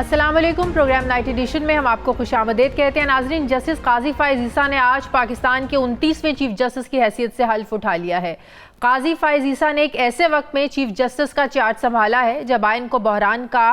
अस्सलाम वालेकुम। Programme night addition में हम आपको खुशामदीद कहते हैं। नाजरीन, जस्टिस काजी फ़ाइज़ ईसा ने आज पाकिस्तान के 29वें चीफ जस्टिस की हैसियत से हल्फ उठा लिया है। काजी फ़ाइज़ ईसा ने एक ऐसे वक्त में चीफ जस्टिस का चार्ज संभाला है जब आइन को बहरान का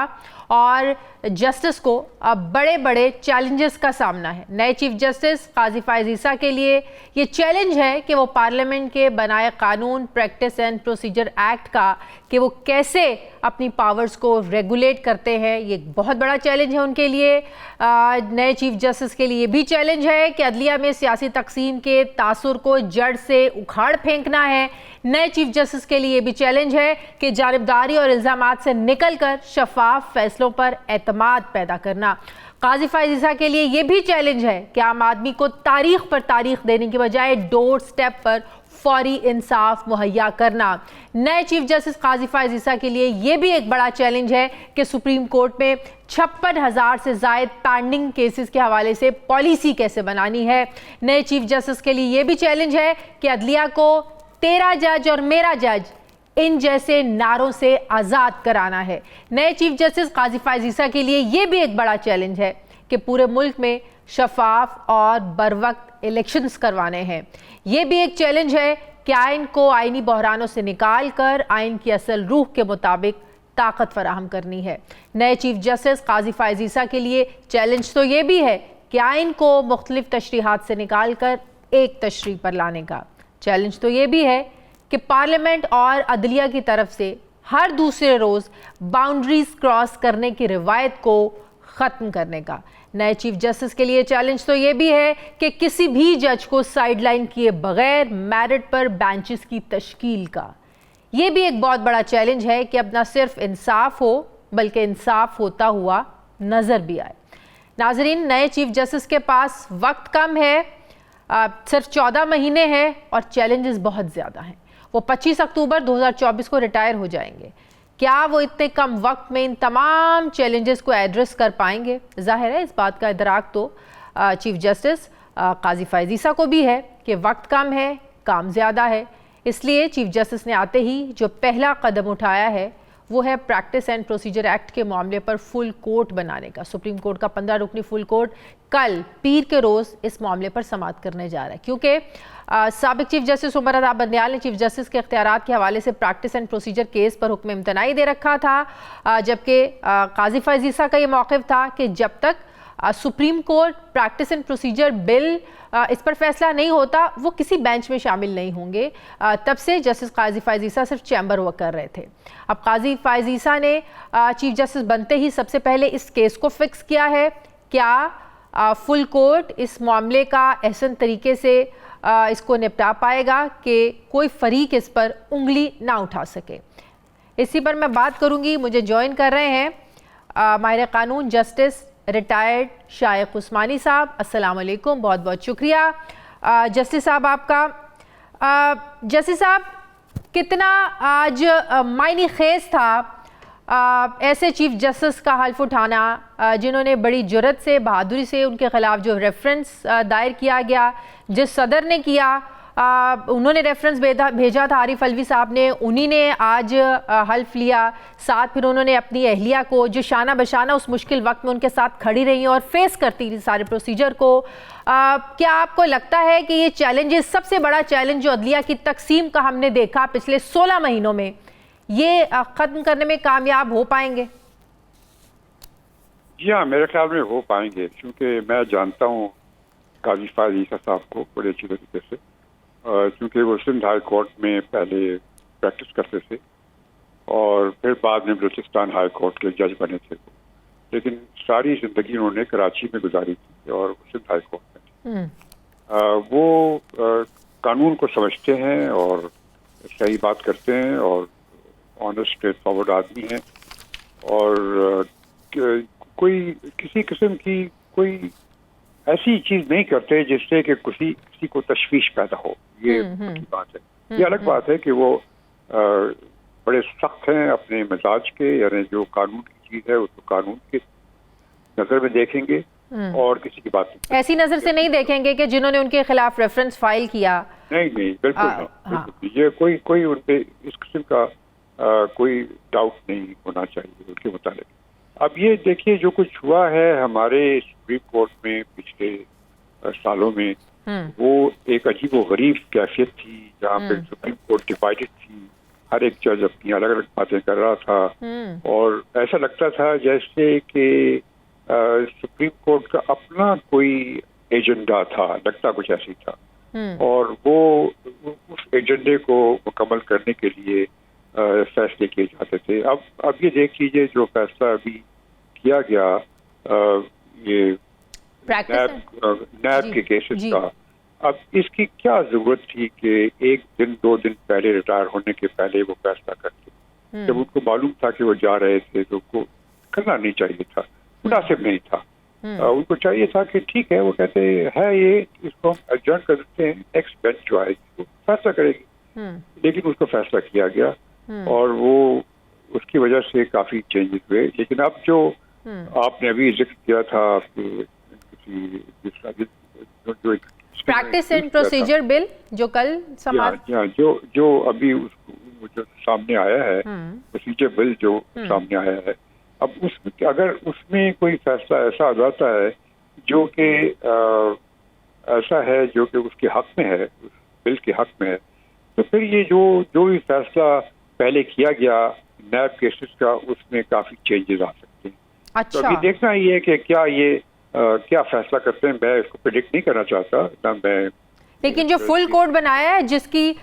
और जस्टिस को अब बड़े बड़े चैलेंजेस का सामना है। नए चीफ जस्टिस काजी फ़ाइज़ ईसा के लिए ये चैलेंज है कि वो पार्लियामेंट के बनाए कानून, प्रैक्टिस एंड प्रोसीजर एक्ट का कि वो कैसे अपनी पावर्स को रेगुलेट करते हैं। ये बहुत बड़ा चैलेंज है उनके लिए। नए चीफ जस्टिस के लिए ये भी चैलेंज है कि अदलिया में सियासी तकसीम के तासुर को जड़ से उखाड़ फेंकना है। नए चीफ जस्टिस के लिए ये भी चैलेंज है कि जानिबदारी और इल्ज़ामात से निकलकर शफाफ फैसलों पर एतमाद पैदा करना। काजी फ़ाइज़ ईसा के लिए ये भी चैलेंज है कि आम आदमी को तारीख पर तारीख देने की बजाय डोर स्टेप पर फौरी इंसाफ मुहैया करना। नए चीफ जस्टिस काजी फ़ाइज़ ईसा के लिए ये भी एक बड़ा चैलेंज है कि सुप्रीम कोर्ट में 56,000 से ज़ायद पेंडिंग केसेस के हवाले से पॉलिसी कैसे बनानी है। नए चीफ जस्टिस के लिए ये भी चैलेंज है कि अदलिया को तेरा जज और मेरा जज इन जैसे नारों से आज़ाद कराना है। नए चीफ जस्टिस काजी फ़ाइज़ ईसा के लिए ये भी एक बड़ा चैलेंज है कि पूरे मुल्क में शफाफ और बरवक्त इलेक्शंस करवाने हैं। ये भी एक चैलेंज है कि आइन को आइनी बहरानों से निकाल कर आइन की असल रूह के मुताबिक ताकत फराहम करनी है। नए चीफ जस्टिस काजी फ़ाइज़ ईसा के लिए चैलेंज तो ये भी है कि आइन को मुख्तलिफ तशरीहात से निकाल कर एक तशरीह पर लाने का। चैलेंज तो ये भी है कि पार्लियामेंट और अदलिया की तरफ से हर दूसरे रोज़ बाउंड्रीज क्रॉस करने की रिवायत को ख़त्म करने का। नए चीफ जस्टिस के लिए चैलेंज तो ये भी है कि किसी भी जज को साइडलाइन किए बगैर मेरिट पर बेंचेस की तश्कील का। ये भी एक बहुत बड़ा चैलेंज है कि अब न सिर्फ इंसाफ हो बल्कि इंसाफ होता हुआ नज़र भी आए। नाजरीन, नए चीफ जस्टिस के पास वक्त कम है, सिर्फ 14 महीने हैं और चैलेंजेस बहुत ज़्यादा हैं। वो 25 अक्टूबर 2024 को रिटायर हो जाएंगे। क्या वो इतने कम वक्त में इन तमाम चैलेंजेस को एड्रेस कर पाएंगे? जाहिर है इस बात का इदराक तो चीफ जस्टिस काजी फ़ाइज़ ईसा को भी है कि वक्त कम है, काम ज़्यादा है। इसलिए चीफ जस्टिस ने आते ही जो पहला कदम उठाया है वो है प्रैक्टिस एंड प्रोसीजर एक्ट के मामले पर फुल कोर्ट बनाने का। सुप्रीम कोर्ट का 15 रुकनी फुल कोर्ट कल पीर के रोज़ इस मामले पर समाअत करने जा रहा है, क्योंकि साबिक चीफ जस्टिस उमर अता बंदियाल ने चीफ जस्टिस के इख्तियारात के हवाले से प्रैक्टिस एंड प्रोसीजर केस पर हुक्म इम्तनाई दे रखा था, जबकि काजी फ़ाइज़ ईसा का ये मौक़िफ़ था कि जब तक supreme court practice and procedure bill इस पर फैसला नहीं होता वो किसी बेंच में शामिल नहीं होंगे। तब से जस्टिस काजी फ़ाइज़ ईसा सिर्फ चैम्बर वर्क कर रहे थे। अब काजी फ़ाइज़ ईसा ने चीफ जस्टिस बनते ही सबसे पहले इस केस को फिक्स किया है। क्या फुल कोर्ट इस मामले का एहसन तरीके से इसको निपटा पाएगा कि कोई फरीक इस पर उंगली ना उठा सके? इसी पर मैं बात करूँगी। मुझे ज्वाइन कर रहे हैं माहिर कानून जस्टिस रिटायर्ड शाइक उस्मानी साहब। अस्सलाम वालेकुम, बहुत बहुत शुक्रिया जस्टिस साहब आपका। जस्टिस साहब, कितना आज मायने खेज था ऐसे चीफ जस्टिस का हल्फ उठाना जिन्होंने बड़ी जुर्रत से, बहादुरी से उनके ख़िलाफ़ जो रेफरेंस दायर किया गया, जिस सदर ने किया, उन्होंने रेफरेंस भेजा था आरिफ अलवी साहब ने, उन्हीं ने आज हल्फ लिया। साथ फिर उन्होंने अपनी अहलिया को जो शाना बशाना उस मुश्किल वक्त में उनके साथ खड़ी रही और फेस करती रही सारे प्रोसीजर को। क्या आपको लगता है कि ये चैलेंजेस, सबसे बड़ा चैलेंज जो अदलिया की तकसीम का हमने देखा पिछले 16 महीनों में, ये ख़त्म करने में कामयाब हो पाएंगे? जी हाँ, मेरे ख्याल में हो पाएंगे, क्योंकि मैं जानता हूँ काजी फ़ाइज़ ईसा साहब को बड़े अच्छी तरीके से, क्योंकि वो सिंध हाई कोर्ट में पहले प्रैक्टिस करते थे और फिर बाद में बलूचिस्तान हाई कोर्ट के जज बने थे। लेकिन सारी ज़िंदगी उन्होंने कराची में गुजारी थी और सिंध हाई कोर्ट में वो कानून को समझते हैं और सही बात करते हैं और ऑनेस्ट स्ट्रेट फॉरवर्ड आदमी हैं और कोई किसी किस्म की कोई ऐसी चीज नहीं करते जिससे कि किसी को तशवीश पैदा हो। ये की बात है। ये अलग बात है कि वो बड़े सख्त हैं अपने मिजाज के, यानी जो कानून की चीज है उसको कानून की नजर में देखेंगे और किसी की बात नहीं, ऐसी नजर से नहीं देखेंगे कि जिन्होंने उनके खिलाफ रेफरेंस फाइल किया। नहीं, बिल्कुल नहीं। ये कोई उनपे इस किस्म का कोई डाउट नहीं होना चाहिए उनके मुताबिक। अब ये देखिए जो कुछ हुआ है हमारे सुप्रीम कोर्ट में पिछले सालों में, वो एक अजीब व गरीब कैफियत थी जहाँ पे सुप्रीम कोर्ट डिवाइडेड थी। हर एक जज अपनी अलग अलग बातें कर रहा था और ऐसा लगता था जैसे कि सुप्रीम कोर्ट का अपना कोई एजेंडा था, लगता कुछ ऐसी था। और वो उस एजेंडे को मुकम्मल करने के लिए फैसले किए जाते थे। अब ये देख लीजिए जो फैसला अभी किया गया ये नैब के केसेस का, अब इसकी क्या जरूरत थी कि एक दिन 2 दिन पहले रिटायर होने के पहले वो फैसला करते। जब उनको मालूम था कि वो जा रहे थे तो उनको करना नहीं चाहिए था, मुनासिब नहीं था। उनको चाहिए था कि ठीक है, वो कहते हैं ये इसको हम एडजर्न कर देते हैं, नेक्स्ट बेंच जो आएगी वो फैसला करेगी। लेकिन उसको फैसला किया गया और वो उसकी वजह से काफी चेंजेस हुए। लेकिन अब जो आपने अभी जिक्र किया था जो प्रैक्टिस एंड प्रोसीजर बिल जो कल जो अभी जो सामने आया है, प्रोसीजर बिल जो सामने आया है, अब अगर उसमें कोई फैसला ऐसा आ जाता है जो कि ऐसा है जो कि उसके हक में है, उस बिल के हक में है, तो फिर ये जो भी फैसला पहले किया गया नैब केसेस का, उसमें काफी चेंजेस आ सकते हैं। अच्छा। तो अभी देखना ही है कि क्या फैसला करते हैं। मैं इसको प्रेडिक्ट नहीं करना चाहता ना मैं, लेकिन जो फुल कोर्ट बनाया है जिसकी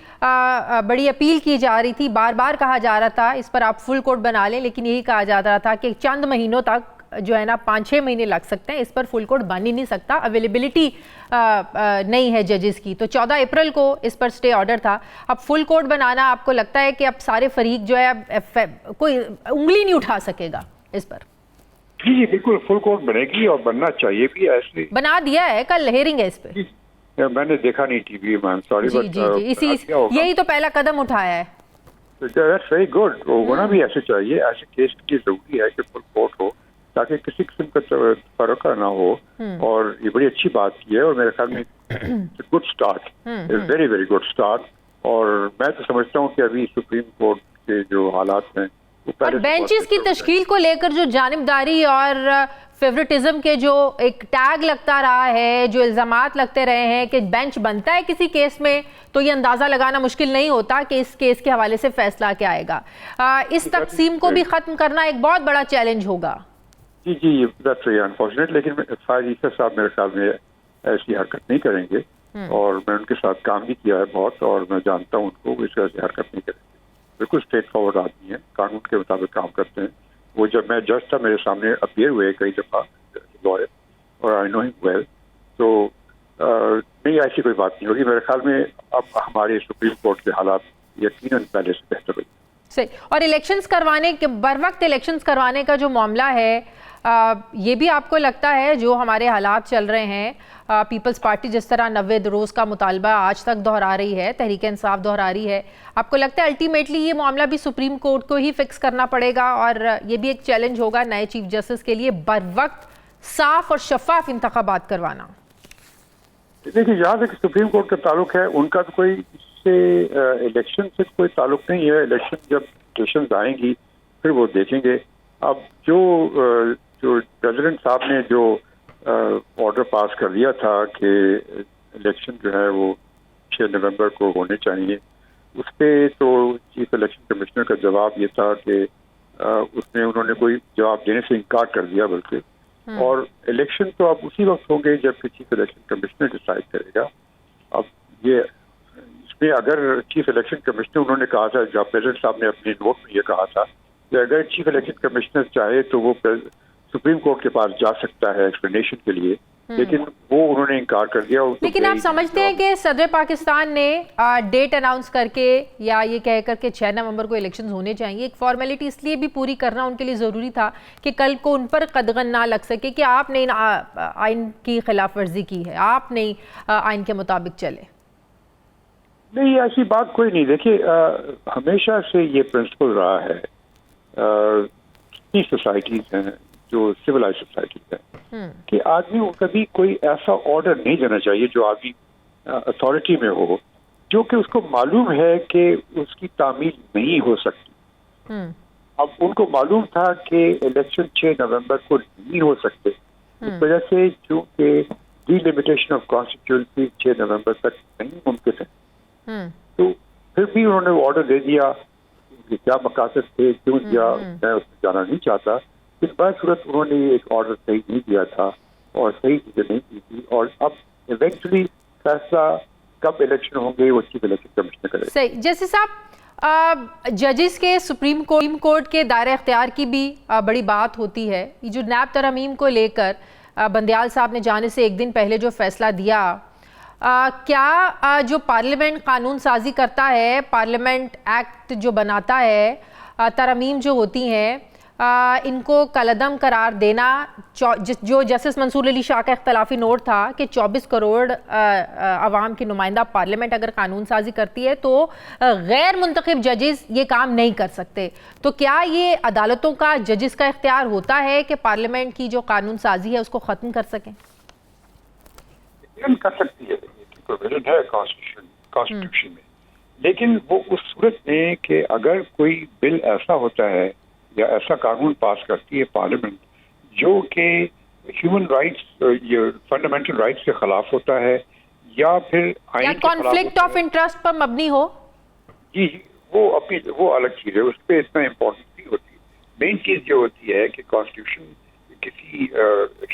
बड़ी अपील की जा रही थी, बार बार कहा जा रहा था इस पर आप फुल कोर्ट बना लें, लेकिन यही कहा जा रहा था कि चंद महीनों तक जो है ना 5-6 महीने लग सकते हैं, इस पर फुल कोर्ट बन ही नहीं सकता, अवेलेबिलिटी नहीं है जजेस की। तो 14 अप्रैल को इस पर स्टे ऑर्डर था। अब फुल कोर्ट बनाना, आपको लगता है कि अब सारे फरीक जो है कोई उंगली नहीं उठा सकेगा इस पर? जी बिल्कुल, फुल कोर्ट बनेगी और बनना चाहिए भी। ऐसे बना दिया है, कल हेयरिंग है इस पे। मैंने देखा नहीं टीवी में, सॉरी, बट यही तो पहला कदम उठाया है। That's very good. होना भी ऐसे चाहिए, ऐसे केस के लिए जरूरी है कि फुल कोर्ट हो ताकि किसी किस्म का फर्क ना हो। और ये बड़ी अच्छी बात की है और मेरे ख्याल में good start, very very good start. और मैं तो समझता हूँ कि अभी सुप्रीम कोर्ट के जो हालात हैं और बेंचेस की तश्कील को लेकर जो जानिबदारी और फेवरेटिज्म के जो एक टैग लगता रहा है, जो इल्जामात लगते रहे हैं कि बेंच बनता है किसी केस में, तो ये अंदाजा लगाना मुश्किल नहीं होता कि इस केस के हवाले से फैसला क्या आएगा। इस तकसीम को भी खत्म करना एक बहुत बड़ा चैलेंज होगा। जी जी, दैट्स वेरी अनफॉर्चुनेट। लेकिन फायद ईसा साहब मेरे ख्याल में ऐसी हरकत नहीं करेंगे और मैं उनके साथ काम भी किया है बहुत, और मैं जानता हूँ उनको, इस ऐसी हरकत नहीं करेंगे। बिल्कुल स्ट्रेट फॉरवर्ड आदमी है, कानून के मुताबिक काम करते हैं। वो जब मैं जज था मेरे सामने अपीयर हुए कई दफा लॉयर, और आई नो हिम वेल। तो नहीं, ऐसी कोई बात नहीं होगी मेरे ख्याल में। अब हमारे सुप्रीम कोर्ट के हालात यकीनन पहले से बेहतर होगी। सही। और इलेक्शंस करवाने के बर वक्त इलेक्शंस करवाने का जो मामला है, ये भी आपको लगता है जो हमारे हालात चल रहे हैं, पीपल्स पार्टी जिस तरह 90 रोज का मुतालबा आज तक दोहरा रही है, तहरीक इंसाफ दोहरा रही है, आपको लगता है अल्टीमेटली ये मामला भी सुप्रीम कोर्ट को ही फिक्स करना पड़ेगा और ये भी एक चैलेंज होगा नए चीफ जस्टिस के लिए बर वक्त साफ और शफाफ इंतखाबात करवाना? देखिए, जहाँ तक सुप्रीम कोर्ट का ताल्लुक है, उनका तो कोई इससे इलेक्शन से कोई ताल्लुक नहीं है। इलेक्शन जब इलेक्शन आएंगी फिर वो देखेंगे। अब जो प्रेसिडेंट साहब ने जो ऑर्डर पास कर दिया था कि इलेक्शन जो है वो 6 नवंबर को होने चाहिए, उस पर तो चीफ इलेक्शन कमिश्नर का जवाब ये था कि उसने उन्होंने कोई जवाब देने से इनकार कर दिया बल्कि। और इलेक्शन तो अब उसी वक्त होंगे जब चीफ इलेक्शन कमिश्नर डिसाइड करेगा। अब ये इसमें अगर चीफ इलेक्शन कमिश्नर, उन्होंने कहा था, जब प्रेसिडेंट साहब ने अपने नोट में ये कहा था कि अगर चीफ इलेक्शन कमिश्नर चाहे तो वो सुप्रीम कोर्ट के पास जा सकता है एक्सप्लेनेशन के लिए, लेकिन वो उन्होंने इनकार कर दिया। लेकिन आप समझते हैं कि सदर पाकिस्तान ने डेट अनाउंस करके या ये कह करके 6 नवंबर को इलेक्शंस होने चाहिए, एक फॉर्मेलिटी इसलिए भी पूरी करना उनके लिए ज़रूरी था कि कल को उन पर कदगन ना लग सके कि आपने आइन की खिलाफ वर्जी की है, आप नहीं आइन के मुताबिक चले? नहीं, ऐसी बात कोई नहीं। देखिए, हमेशा से ये प्रिंसिपल रहा है, कितनी सोसाइटीज हैं जो सिविलाइज सोसाइटीज है, कि आदमी को कभी कोई ऐसा ऑर्डर नहीं देना चाहिए जो आदमी अथॉरिटी में हो, जो कि उसको मालूम है कि उसकी तामील नहीं हो सकती। अब उनको मालूम था कि इलेक्शन 6 नवंबर को नहीं हो सकते, इस वजह से चूंकि डिलिमिटेशन ऑफ कॉन्स्टिट्यूंसी 6 नवंबर तक नहीं मुमकिन है, तो फिर भी उन्होंने ऑर्डर दे दिया कि क्या मकासद थे, क्यों दिया, मैं उसमें जाना नहीं चाहता। इस बार सूरत उन्होंने एक ऑर्डर सही नहीं दिया था और सही चीजें नहीं की थी, और अब इवेंचुअली फैसला कब इलेक्शन होंगे वो चीफ इलेक्शन कमिश्नर करेगा। सही। जैसे साहब, जजेस के सुप्रीम कोर्ट के दायरे इख्तियार की भी बड़ी बात होती है। ये जो नैब तरमीम को लेकर बंदियाल साहब ने जाने से एक दिन पहले जो फैसला दिया, क्या जो पार्लियामेंट कानून साजी करता है, पार्लियामेंट एक्ट जो बनाता है, तरमीम जो होती हैं, इनको कलअदम करार देना, जो जस्टिस मंसूर अली शाह का इख्तलाफी नोट था कि 24 करोड़ अवाम की नुमाइंदा पार्लियामेंट अगर कानून साजी करती है तो गैर मुंतखब जजेस ये काम नहीं कर सकते, तो क्या ये अदालतों का, जजेस का इख्तियार होता है कि पार्लियामेंट की जो कानून साजी है उसको ख़त्म कर सकें? कर सकती है, प्रोविजन है कॉन्स्टिट्यूशन में, लेकिन वो उस सूरत में कि अगर कोई बिल ऐसा होता है या ऐसा कानून पास करती है पार्लियामेंट जो कि ह्यूमन राइट्स, ये फंडामेंटल राइट्स के खिलाफ होता है या फिर आईन के कॉन्फ्लिक्ट ऑफ इंटरेस्ट पर मबनी हो, जी वो अलग चीज है, उस पर इतना इम्पोर्टेंस नहीं होती। मेन चीज जो होती है कि कॉन्स्टिट्यूशन किसी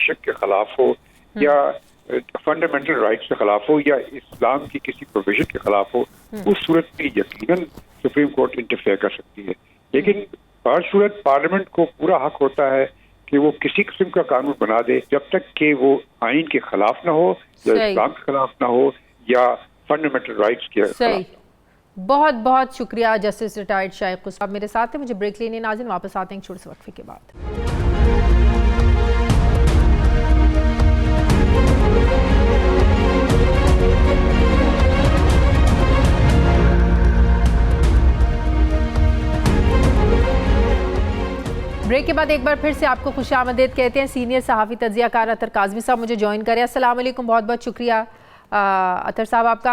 शक के खिलाफ हो या फंडामेंटल राइट्स के खिलाफ हो या इस्लाम की किसी प्रोविजन के खिलाफ हो, उस सूरत में यकीनन सुप्रीम कोर्ट इंटरफेयर कर सकती है। लेकिन हर सूरत पार्लियामेंट को पूरा हक होता है कि वो किसी किस्म का कानून बना दे जब तक कि वो आइन के खिलाफ ना हो या इस्लाम के खिलाफ ना हो या फंडामेंटल राइट्स के खिलाफ। बहुत बहुत शुक्रिया जस्टिस रिटायर्ड शाइख कुस्ताब मेरे साथ है। मुझे ब्रेक लेने नाज़रीन, वापस आते हैं एक छोटे से वक्फे के बाद। ब्रेक के बाद एक बार फिर से आपको खुशामदीद कहते हैं। सीनियर सहाफ़ी तज्ज़ियाकार अतर काज़मी साहब मुझे ज्वाइन करें। अस्सलाम वालेकुम, बहुत बहुत शुक्रिया अतर साहब आपका।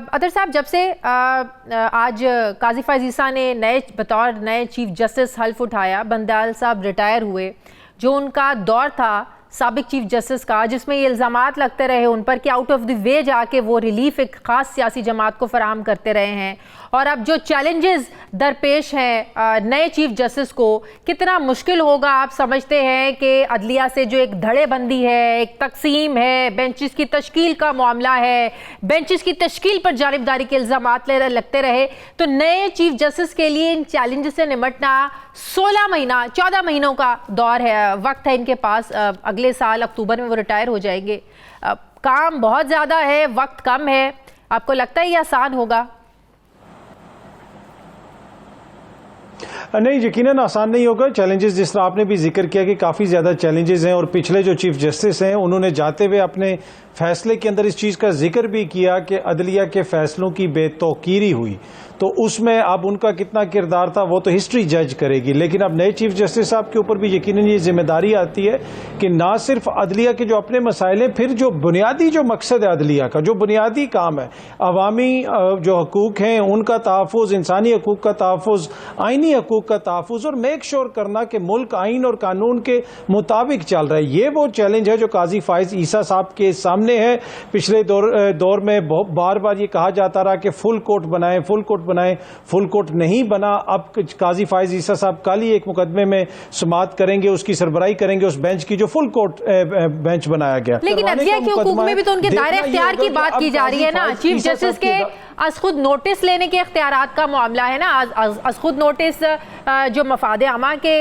अतर साहब, जब से आज काज़ी फ़ाइज़ ईसा ने बतौर नए चीफ जस्टिस हल्फ उठाया, बंदियाल साहब रिटायर हुए, जो उनका दौर था साबिक चीफ जस्टिस का, जिसमें ये इल्ज़ामात लगते रहे उन पर कि आउट ऑफ द वे जाके वो रिलीफ एक ख़ास सियासी जमात को फराहम करते रहे हैं, और अब जो चैलेंजेस दरपेश हैं नए चीफ जस्टिस को, कितना मुश्किल होगा आप समझते हैं कि अदलिया से जो एक धड़ेबंदी है, एक तकसीम है, बेंचेस की तश्कील का मामला है, बेंचेस की तश्कील पर जानिबदारी के इल्ज़ामात लगते रहे, तो नए चीफ जस्टिस के लिए इन चैलेंजेस से निमटना 14 महीनों का दौर है, वक्त है इनके पास। अगले साल अक्टूबर में वो रिटायर हो जाएंगे। काम बहुत ज़्यादा है, वक्त कम है, आपको लगता है ये आसान होगा? नहीं, यकीनन आसान नहीं होगा। चैलेंजेस जिस तरह आपने भी जिक्र किया कि काफ़ी ज़्यादा चैलेंजेस हैं, और पिछले जो चीफ जस्टिस हैं उन्होंने जाते हुए अपने फैसले के अंदर इस चीज़ का जिक्र भी किया कि अदलिया के फैसलों की बेतौकीरी हुई, तो उसमें अब उनका कितना किरदार था वो तो हिस्ट्री जज करेगी। लेकिन अब नए चीफ जस्टिस साहब के ऊपर भी यकीनन ये जिम्मेदारी आती है कि ना सिर्फ अदलिया के जो अपने मसाइल हैं, फिर जो बुनियादी जो मकसद है अदलिया का, जो बुनियादी काम है, अवामी जो हकूक़ हैं उनका तहफ़्फ़ुज़, इंसानी हकूक़ का तहफ़्फ़ुज़, आइनी हकूक़ का तहफ़्फ़ुज़, और मेक श्योर करना कि मुल्क आइन और कानून के मुताबिक चल रहा है। ये वो चैलेंज है जो काजी फ़ाइज़ ईसा साहब के सामने है। पिछले दौर में बार बार ये कहा जाता रहा कि फुल कोर्ट बनाएं, फुल कोर्ट बनाएं, फुल कोर्ट नहीं बना। अब काजी फ़ाइज़ ईसा साहब कल ही एक मुकदमे में समाअत करेंगे, उसकी सरबराही करेंगे उस बेंच की जो फुल कोर्ट बेंच बनाया गया। लेकिन अदलिया के हुकूक में भी तो उनके दायरे इख्तियार की बात की जा रही है ना, चीफ जस्टिस के अज खुद नोटिस लेने के इख्तियारात का मामला है ना, अज खुद नोटिस जो मफाद आमा के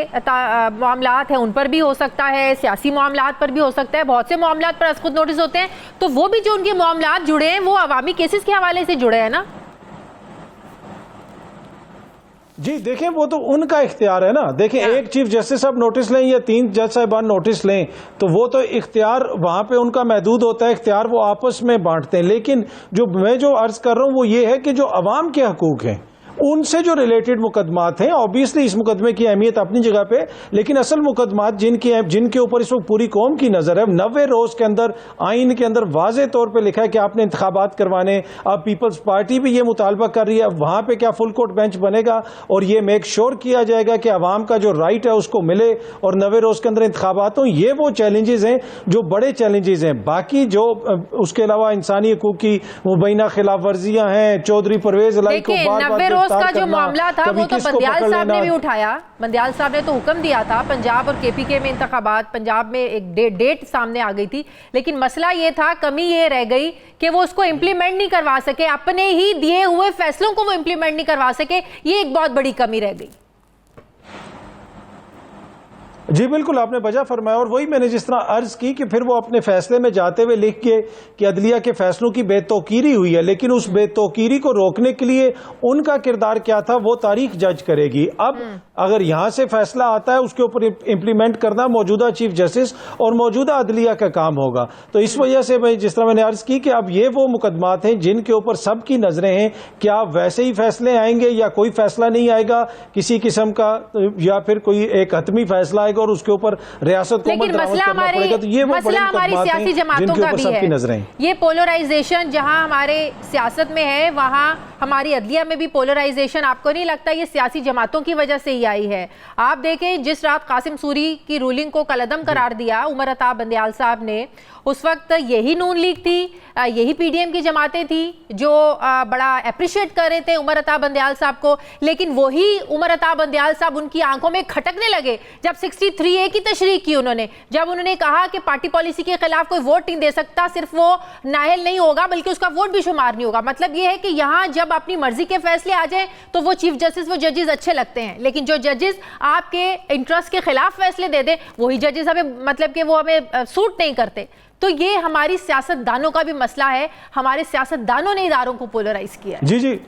मामलात हैं उन पर भी हो सकता है, सियासी मामलात पर भी हो सकता है, बहुत से मामलात पर अज खुद नोटिस होते हैं, तो वो भी जो उनके मामलात जुड़े हैं वो अवामी केसेस के हवाले से जुड़े हैं ना। जी देखें, वो तो उनका इख्तियार है ना। देखें, एक चीफ जस्टिस साहब नोटिस लें या 3 जज साहिबान नोटिस लें तो वो तो इख्तियार वहां पे उनका महदूद होता है, इख्तियार वो आपस में बांटते हैं। लेकिन जो मैं अर्ज कर रहा हूं वो ये है कि जो अवाम के हकूक हैं उनसे जो रिलेटेड मुकदमात हैं, ऑब्वियसली इस मुकदमे की अहमियत अपनी जगह पे, लेकिन असल मुकदमात जिनके ऊपर इस वक्त पूरी कौम की नजर है, 90 रोज के अंदर आइन के अंदर वाजे तौर पे लिखा है कि आपने इंतखाबात करवाने। अब पीपल्स पार्टी भी ये मुतालबा कर रही है, वहां पे क्या फुल कोर्ट बेंच बनेगा और ये मेक श्योर किया जाएगा कि अवाम का जो राइट है उसको मिले और 90 रोज के अंदर इंतखाबात हो। ये वो चैलेंजेस हैं जो बड़े चैलेंजेस हैं। बाकी जो उसके अलावा इंसानी हकूक की मुबैना खिलाफ वर्जियां हैं, चौधरी परवेज लाई को बार-बार 90 रोज का जो मामला था वो तो बंदियाल साहब ने भी उठाया। बंदियाल साहब ने तो हुक्म दिया था, पंजाब और केपीके में इंतखाबात, पंजाब में एक डेट सामने आ गई थी, लेकिन मसला ये था, कमी ये रह गई कि वो उसको इंप्लीमेंट नहीं करवा सके, अपने ही दिए हुए फैसलों को वो इंप्लीमेंट नहीं करवा सके। ये एक बहुत बड़ी कमी रह गई। जी बिल्कुल, आपने वजह फरमाया और वही मैंने जिस तरह अर्ज की कि फिर वो अपने फैसले में जाते हुए लिख के कि अदलिया के फैसलों की बेतौकीरी हुई है, लेकिन उस बेतौकीरी को रोकने के लिए उनका किरदार क्या था वो तारीख जज करेगी। अब अगर यहां से फैसला आता है उसके ऊपर इंप्लीमेंट करना मौजूदा चीफ जस्टिस और मौजूदा अदलिया का काम होगा। तो इस वजह से मैं जिस तरह मैंने अर्ज की कि अब ये वो मुकदमात हैं जिनके ऊपर सबकी नजरें हैं, क्या वैसे ही फैसले आएंगे या कोई फैसला नहीं आएगा किसी किस्म का, या फिर कोई एक हतमी फैसला आएगा और उसके ऊपर रियासत को लेकिन मसला हमारी सियासी जमातों का भी है। ये पोलराइजेशन जहां हमारे सियासत में है वहां हमारी अदलिया में भी पोलराइजेशन, आपको नहीं लगता ये सियासी जमातों की वजह से ही आई है? आप देखें, जिस रात कासिम सूरी की रूलिंग को कलअदम करार दिया उमर अता बंदियाल साहब ने, उस वक्त यही नून लीग थी, यही पीडीएम की जमातें थी जो बड़ा अप्रिशिएट कर रहे थे उमर अता बंदियाल साहब को, लेकिन वही उमर अता बंदियाल साहब उनकी आंखों में खटकने लगे जब 63A की तशरीह की उन्होंने, जब उन्होंने कहा कि पार्टी पॉलिसी के खिलाफ कोई वोट नहीं दे सकता, सिर्फ वो नाअहल नहीं होगा बल्कि उसका वोट भी शुमार नहीं होगा। मतलब ये है कि यहाँ जब अपनी मर्जी के फैसले आ जाए तो वो चीफ जस्टिस, वो जजेस अच्छे लगते हैं, लेकिन जो जजेस आपके इंटरेस्ट के खिलाफ फैसले दे दे वही जजेस हमें, मतलब कि वो हमें सूट नहीं करते। तो ये हमारी सियासतदानों का भी मसला है, हमारे सियासतदानों ने इदारों को पोलराइज किया। जी जी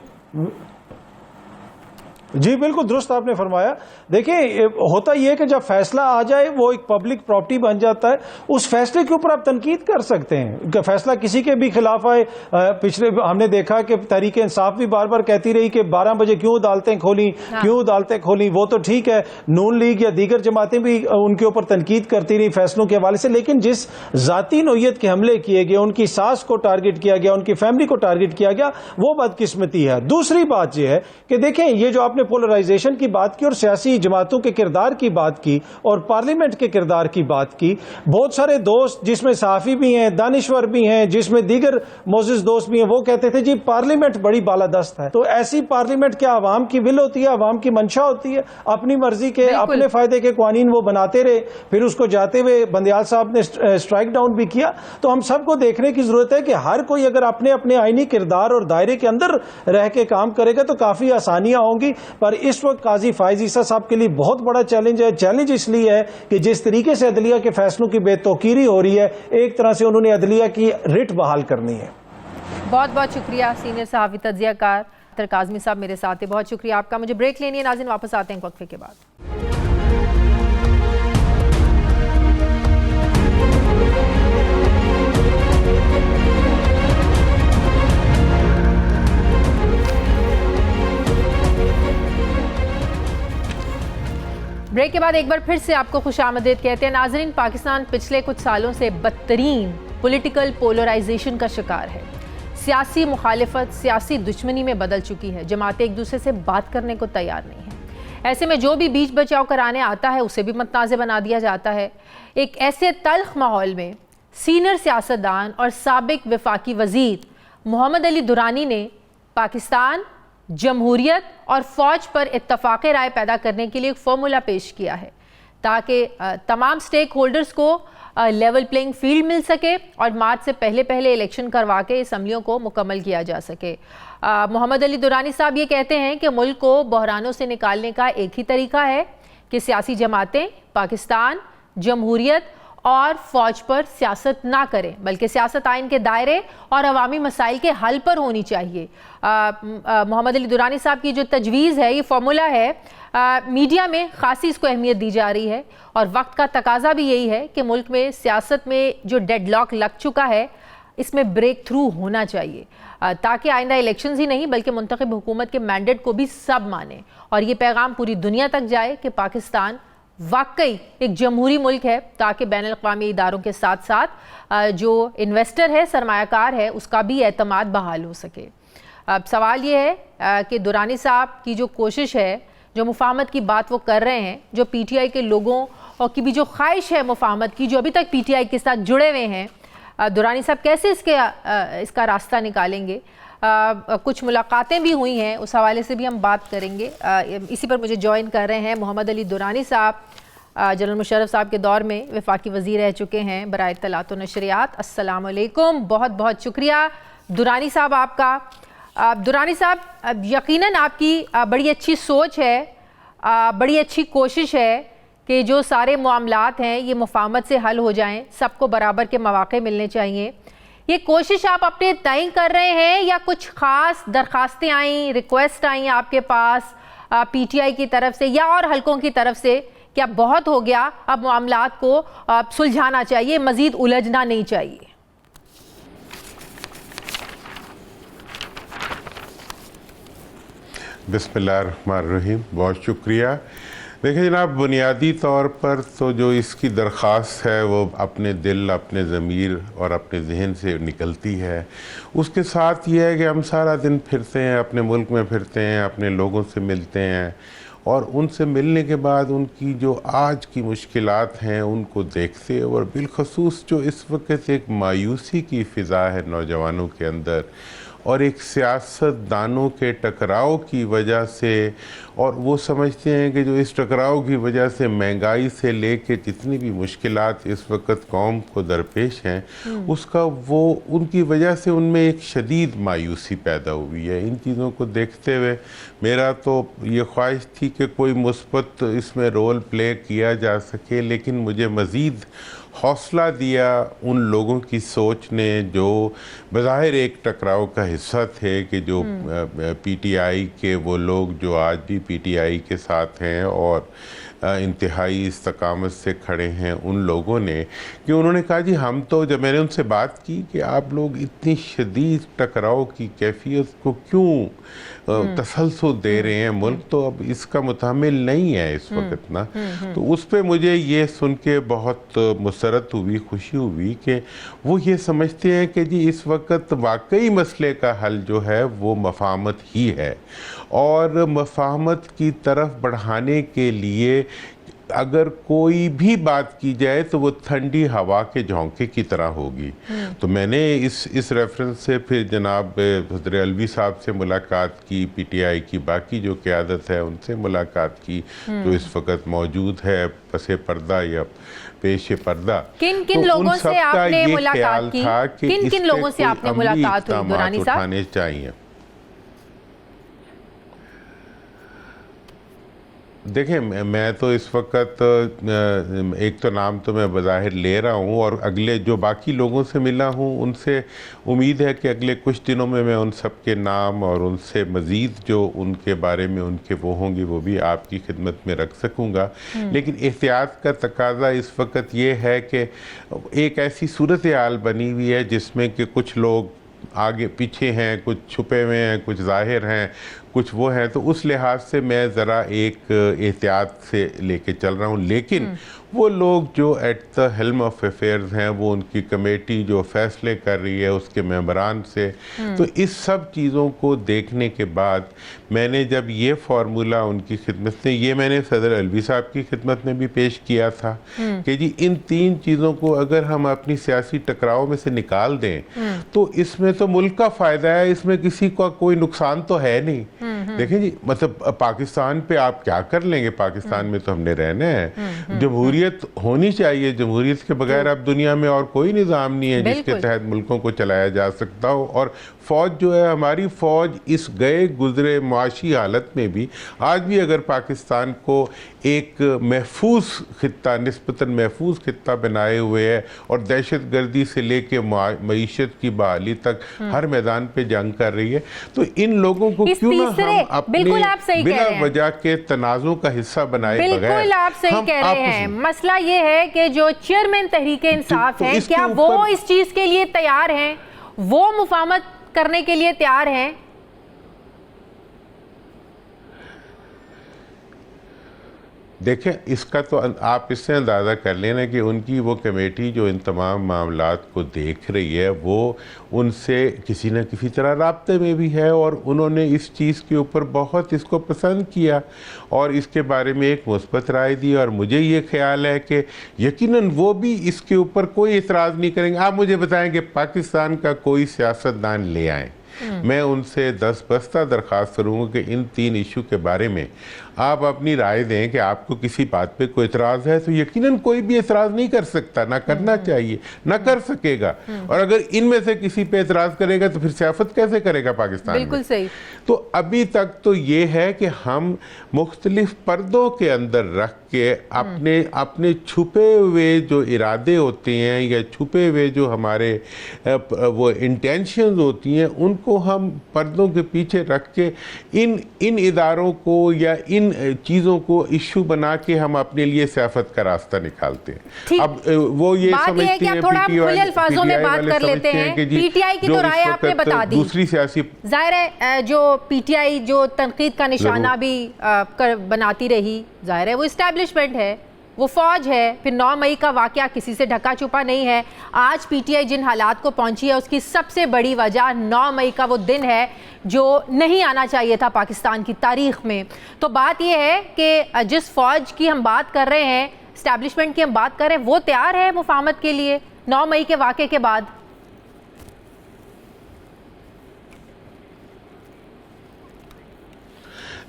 जी बिल्कुल दुरुस्त आपने फरमाया। देखिए, होता यह है कि जब फैसला आ जाए वो एक पब्लिक प्रॉपर्टी बन जाता है, उस फैसले के ऊपर आप तनकीद कर सकते हैं। फैसला किसी के भी खिलाफ आए, पिछले हमने देखा कि तहरीक इंसाफ भी बार बार कहती रही कि 12 बजे क्यों अदालतें खोली, क्यों अदालतें खोली, वो तो ठीक है, नून लीग या दीगर जमातें भी उनके ऊपर तनकीद करती रही फैसलों के हवाले से, लेकिन जिस जाती नौयत के हमले किए गए, उनकी सास को टारगेट किया गया, उनकी फैमिली को टारगेट किया गया, वो बदकिस्मती है। दूसरी बात यह है कि देखें, ये जो आपने पोलराइजेशन की बात की और सियासी जमातों के किरदार की बात की और पार्लियामेंट के किरदार की बात की, बहुत सारे दोस्त जिसमें सहाफी भी हैं, दानिश्वर भी हैं, जिसमें दीगर मोजिज दोस्त भी हैं, वो कहते थे जी पार्लियामेंट बड़ी बालादस्त है। तो ऐसी पार्लियामेंट क्या अवाम की विल होती है, अवाम की मंशा होती है? अपनी मर्जी के अपने फायदे के कानून वो बनाते रहे, फिर उसको जाते हुए बंदियाल साहब ने स्ट्राइक डाउन भी किया। तो हम सबको देखने की जरूरत है कि हर कोई अगर अपने अपने आईनी किरदार और दायरे के अंदर रह के काम करेगा तो काफी आसानियां होंगी। पर इस वक्त काजी फायज ईसा साहब के लिए बहुत बड़ा चैलेंज है। चैलेंज इसलिए है कि जिस तरीके से अदलिया के फैसलों की बेतौकीरी हो रही है, एक तरह से उन्होंने अदलिया की रिट बहाल करनी है। बहुत बहुत शुक्रिया सीनियर सहाफ़ी तज्ज़ियाकार अख्तर काज़मी साहब मेरे साथ है, बहुत शुक्रिया आपका। मुझे ब्रेक लेनी है नाज़रीन, वापस आते हैं वक्फे के बाद। ब्रेक के बाद एक बार फिर से आपको खुशामदीद कहते हैं। नाजरीन, पाकिस्तान पिछले कुछ सालों से बदतरीन पॉलिटिकल पोलराइजेशन का शिकार है। सियासी मुखालिफत सियासी दुश्मनी में बदल चुकी है। जमातें एक दूसरे से बात करने को तैयार नहीं है। ऐसे में जो भी बीच बचाव कराने आता है उसे भी मतनाज़ बना दिया जाता है। एक ऐसे तल्ख माहौल में सीनियर सियासतदान और साबिक वफाकी वज़ीर मोहम्मद अली दुरानी ने पाकिस्तान, जमहूरियत और फ़ौज पर इत्तफ़ाक़ राय पैदा करने के लिए एक फार्मूला पेश किया है ताकि तमाम स्टेक होल्डर्स को लेवल प्लेइंग फील्ड मिल सके और मार्च से पहले इलेक्शन करवा के असम्बलियों को मुकम्मल किया जा सके। मोहम्मद अली दुरानी साहब ये कहते हैं कि मुल्क को बहरानों से निकालने का एक ही तरीका है कि सियासी जमातें पाकिस्तान, जमहूरियत और फ़ौज पर सियासत ना करें, बल्कि सियासत आइन के दायरे और अवामी मसाइल के हल पर होनी चाहिए। मोहम्मद अली दुरानी साहब की जो तजवीज़ है, ये फार्मूला है, मीडिया में ख़ासी इसको अहमियत दी जा रही है और वक्त का तकाजा भी यही है कि मुल्क में सियासत में जो डेडलॉक लग चुका है, इसमें ब्रेक थ्रू होना चाहिए ताकि आइंदा इलेक्शंस ही नहीं बल्कि मुंतखब हुकूमत के मैंडेट को भी सब माने और ये पैगाम पूरी दुनिया तक जाए कि पाकिस्तान वाकई एक जमहूरी मुल्क है, ताकि बैन अल-अक़वामी इदारों के साथ साथ जो इन्वेस्टर है, सरमायाकार है, उसका भी एतमाद बहाल हो सके। अब सवाल ये है कि दुरानी साहब की जो कोशिश है, जो मुफाहमत की बात वो कर रहे हैं, जो पीटीआई के लोगों और की भी जो ख्वाहिश है मुफाहमत की, जो अभी तक पीटीआई के साथ जुड़े हुए हैं, दुरानी साहब कैसे इसका रास्ता निकालेंगे? कुछ मुलाकातें भी हुई हैं, उस हवाले से भी हम बात करेंगे। इसी पर मुझे ज्वाइन कर रहे हैं मोहम्मद अली दुरानी साहब, जनरल मुशर्रफ साहब के दौर में वफाकी वज़ीर रह चुके हैं बराए इत्तलात व नशरियात। अस्सलाम वालेकुम, बहुत बहुत शुक्रिया दुरानी साहब आपका। दुरानी साहब, यकीनन आपकी बड़ी अच्छी सोच है, बड़ी अच्छी कोशिश है कि जो सारे मामलात हैं ये मुफाहमत से हल हो जाएं, सबको बराबर के मौके मिलने चाहिए। ये कोशिश आप अपने तय कर रहे हैं या कुछ ख़ास दरख्वास्तें आई, रिक्वेस्ट आई आपके पास पीटीआई की तरफ से या और हलकों की तरफ से कि अब बहुत हो गया, अब मामलात को सुलझाना चाहिए, मज़ीद उलझना नहीं चाहिए? बिस्मिल्लाहिर्रहमानिर्रहीम, बहुत शुक्रिया। देखिए जनाब, बुनियादी तौर पर तो जो इसकी दरख्वास्त है वो अपने दिल, अपने ज़मीर और अपने जहन से निकलती है। उसके साथ ये है कि हम सारा दिन फिरते हैं, अपने मुल्क में फिरते हैं, अपने लोगों से मिलते हैं और उनसे मिलने के बाद उनकी जो आज की मुश्किलात हैं उनको देखते हैं और बिलखसूस जो इस वक्त एक मायूसी की फ़िज़ा है नौजवानों के अंदर और एक सियासतदानों के टकराव की वजह से, और वो समझते हैं कि जो इस टकराव की वजह से महंगाई से लेके जितनी भी मुश्किलात इस वक्त कौम को दरपेश हैं उसका वो उनकी वजह से उनमें एक शदीद मायूसी पैदा हुई है। इन चीज़ों को देखते हुए मेरा तो ये ख्वाहिश थी कि कोई मुस्बत इसमें रोल प्ले किया जा सके, लेकिन मुझे मज़ीद हौसला दिया उन लोगों की सोच ने जो बज़ाहिर एक टकराव का हिस्सा थे कि जो पीटीआई के वो लोग जो आज भी पीटीआई के साथ हैं और इंतहाई इस्तकामत से खड़े हैं, उन लोगों ने कि उन्होंने कहा जी हम तो, जब मैंने उनसे बात की कि आप लोग इतनी शदीद टकराव की कैफियत को क्यों तसलसल दे रहे हैं, मुल्क तो अब इसका मुतहम्मिल नहीं है इस वक्त ना, तो उस पर मुझे ये सुन के बहुत मुसरत हुई, खुशी हुई कि वो ये समझते हैं कि जी इस वक्त वाकई मसले का हल जो है वो मफाहमत ही है और मफाहमत की तरफ बढ़ाने के लिए अगर कोई भी बात की जाए तो वो ठंडी हवा के झोंके की तरह होगी। तो मैंने इस रेफरेंस से फिर जनाब हज़रत अलवी साहब से मुलाकात की, पीटीआई की बाकी जो क़यादत है उनसे मुलाकात की जो इस वक्त मौजूद है पसे पर्दा या पेशे पर्दा। किन किन लोगों से आपने मुलाकात की? किन किन लोगों से आपने मुलाकात हुई दुरानी साहब? उठाने चाहिए। देखें, मैं तो इस वक्त एक तो नाम तो मैं बज़ाहिर ले रहा हूँ और अगले जो बाकी लोगों से मिला हूँ उनसे उम्मीद है कि अगले कुछ दिनों में मैं उन सब के नाम और उनसे मज़ीद जो उनके बारे में उनके वो होंगी वो भी आपकी खिदमत में रख सकूँगा। लेकिन एहतियात का तकाज़ा इस वक्त ये है कि एक ऐसी सूरत हाल बनी हुई है जिसमें कि कुछ लोग आगे पीछे हैं, कुछ छुपे हुए हैं, कुछ ज़ाहिर हैं, कुछ वो हैं, तो उस लिहाज से मैं ज़रा एक एहतियात से लेके चल रहा हूँ। लेकिन वो लोग जो at the helm of affairs हैं, वो उनकी कमेटी जो फैसले कर रही है उसके मेंबरान से, तो इस सब चीज़ों को देखने के बाद मैंने जब ये फार्मूला उनकी खिदमत में, ये मैंने सदर अलवी साहब की खिदमत में भी पेश किया था कि जी इन तीन चीज़ों को अगर हम अपनी सियासी टकराव में से निकाल दें तो इसमें तो मुल्क का फ़ायदा है, इसमें किसी का कोई नुकसान तो है नहीं। देखें जी, मतलब पाकिस्तान पे आप क्या कर लेंगे, पाकिस्तान में तो हमने रहना है, जमहूरियत होनी चाहिए, जमहूरियत के बगैर अब दुनिया में और कोई निज़ाम नहीं है जिसके तहत मुल्कों को चलाया जा सकता हो। और फ़ौज जो है, हमारी फ़ौज इस गए गुजरे मुआशी हालत में भी आज भी अगर पाकिस्तान को एक महफूज खित्ता, निस्बतन महफूज खित्ता बनाए हुए है और दहशत गर्दी से लेके मईशत की बहाली तक हर मैदान पे जंग कर रही है, तो इन लोगों को क्यों ना हम अपने बिल्कुल आप सही कह बिना रहे हैं। वजह के तनाज़ों का हिस्सा बनाए बगैर बिल्कुल आप सही हम कह रहे आपस हैं। में- मसला ये है कि जो चेयरमैन तहरीक इंसाफ तो हैं, इसके क्या वो ऊपर- इस चीज के लिए तैयार हैं, वो मुफाहमत करने के लिए तैयार हैं? देखें, इसका तो आप इससे अंदाज़ा कर लेना कि उनकी वो कमेटी जो इन तमाम मामलात को देख रही है वो उनसे किसी न किसी तरह राब्ते में भी है, और उन्होंने इस चीज़ के ऊपर बहुत इसको पसंद किया और इसके बारे में एक मुस्बत राय दी। और मुझे ये ख्याल है कि यकीनन वो भी इसके ऊपर कोई इतराज़ नहीं करेंगे। आप मुझे बताएं कि पाकिस्तान का कोई सियासतदान ले आएँ, मैं उनसे 10 बस्ता दरख्वास्त करूँगा कि इन 3 इशू के बारे में आप अपनी राय दें कि आपको किसी बात पे कोई इतराज़ है, तो यकीनन कोई भी इतराज़ नहीं कर सकता, ना करना चाहिए, ना कर सकेगा। और अगर इनमें से किसी पे इतराज़ करेगा तो फिर सियासत कैसे करेगा पाकिस्तान में? बिल्कुल सही। तो अभी तक तो ये है कि हम मुख्तलिफ पर्दों के अंदर रख के अपने छुपे हुए जो इरादे होते हैं या छुपे हुए जो हमारे वो इंटेंशंस होती हैं, उनको हम पर्दों के पीछे रख के इन इदारों को या इन चीज़ों को इशू बना के हम अपने लिए सियासत का रास्ता निकालते हैं। अब वो ये बात ये है कि समझते हैं, आप थोड़ा खुले अल्फाजों में PTI बात वाले कर लेते समझते हैं। कि जी, पीटीआई की जो तो राय इस आपने वक्त बता दी। दूसरी सियासी जाहिर है जो पीटीआई जो तनकीद का निशाना भी बनाती रही, जाहिर है वो इस्टेब्लिशमेंट है, वो फौज है। फिर 9 मई का वाकया किसी से ढका छुपा नहीं है। आज पीटीआई जिन हालात को पहुंची है उसकी सबसे बड़ी वजह 9 मई का वो दिन है जो नहीं आना चाहिए था पाकिस्तान की तारीख में। तो बात यह है कि जिस फौज की हम बात कर रहे हैं, इस्टेब्लिशमेंट की हम बात कर रहे हैं, वो तैयार है मुफाहमत के लिए 9 मई के वाकये के बाद?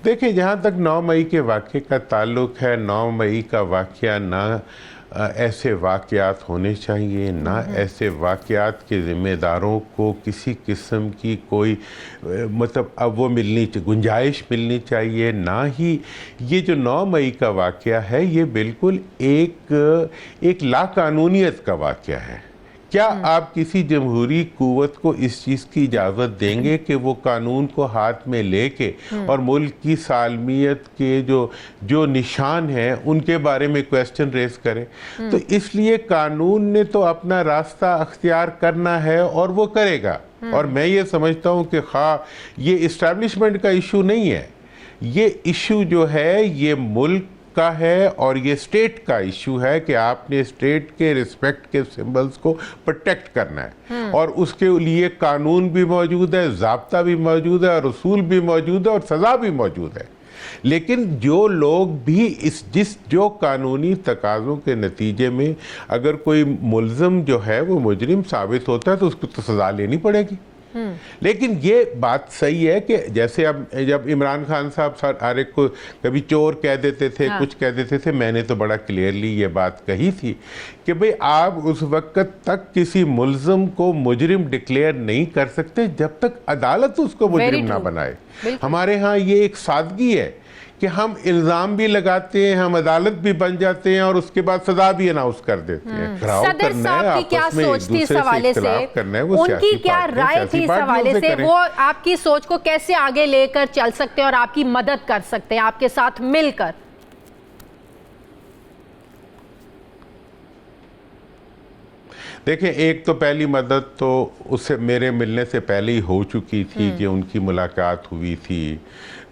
देखिए, जहाँ तक 9 मई के वाक़े का ताल्लुक़ है, 9 मई का वाक़या ना ऐसे वाक़यात होने चाहिए, ना ऐसे वाक़यात के ज़िम्मेदारों को किसी किस्म की कोई मतलब अब वो गुंजाइश मिलनी चाहिए। ना ही ये जो 9 मई का वाक़या है ये बिल्कुल एक लाकानूनियत का वाक़या है। क्या आप किसी जमहूरी कुव्वत को इस चीज़ की इजाज़त देंगे कि वो कानून को हाथ में लेके और मुल्क की सालमियत के जो निशान हैं उनके बारे में क्वेश्चन रेस करें? तो इसलिए कानून ने तो अपना रास्ता अख्तियार करना है और वो करेगा। और मैं ये समझता हूँ कि ये इस्टेब्लिशमेंट का इशू नहीं है, ये इशू जो है ये मुल्क का है और ये स्टेट का इशू है कि आपने स्टेट के रिस्पेक्ट के सिंबल्स को प्रोटेक्ट करना है। और उसके लिए कानून भी मौजूद है, ज़ाब्ता भी मौजूद है, और उसूल भी मौजूद है, और सज़ा भी मौजूद है। लेकिन जो लोग भी जो कानूनी तकाज़ों के नतीजे में अगर कोई मुल्ज़िम जो है वो मुजरिम साबित होता है तो उसको तो सज़ा लेनी पड़ेगी। लेकिन ये बात सही है कि जैसे अब जब इमरान खान साहब हर एक को कभी चोर कह देते थे, कुछ कह देते थे, मैंने तो बड़ा क्लियरली ये बात कही थी कि भाई आप उस वक्त तक किसी मुल्ज़िम को मुजरिम डिक्लेयर नहीं कर सकते जब तक अदालत उसको मुजरिम ना बनाए। हमारे यहाँ ये एक सादगी है कि हम इल्ज़ाम भी लगाते हैं, हम अदालत भी बन जाते हैं और उसके बाद सज़ा भी अनाउंस कर देते हैं। सदर साहब की क्या सोच थी इस हवाले से, उनकी क्या राय थी इस हवाले से, वो आपकी सोच को कैसे आगे लेकर चल सकते हैं और आपकी मदद कर सकते हैं आपके साथ मिलकर? देखें, एक तो पहली मदद तो उससे मेरे मिलने से पहले ही हो चुकी थी कि उनकी मुलाकात हुई थी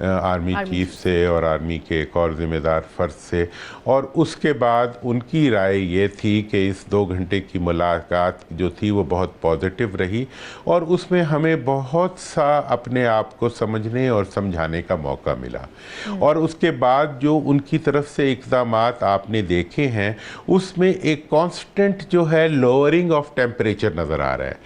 आर्मी चीफ से और आर्मी के एक और ज़िम्मेदार फ़र्द से, और उसके बाद उनकी राय ये थी कि इस 2 घंटे की मुलाकात जो थी वो बहुत पॉजिटिव रही और उसमें हमें बहुत सा अपने आप को समझने और समझाने का मौका मिला। और उसके बाद जो उनकी तरफ से इक़दामात आपने देखे हैं उसमें एक कांस्टेंट जो है लोअरिंग ऑफ टेम्परेचर नज़र आ रहा है।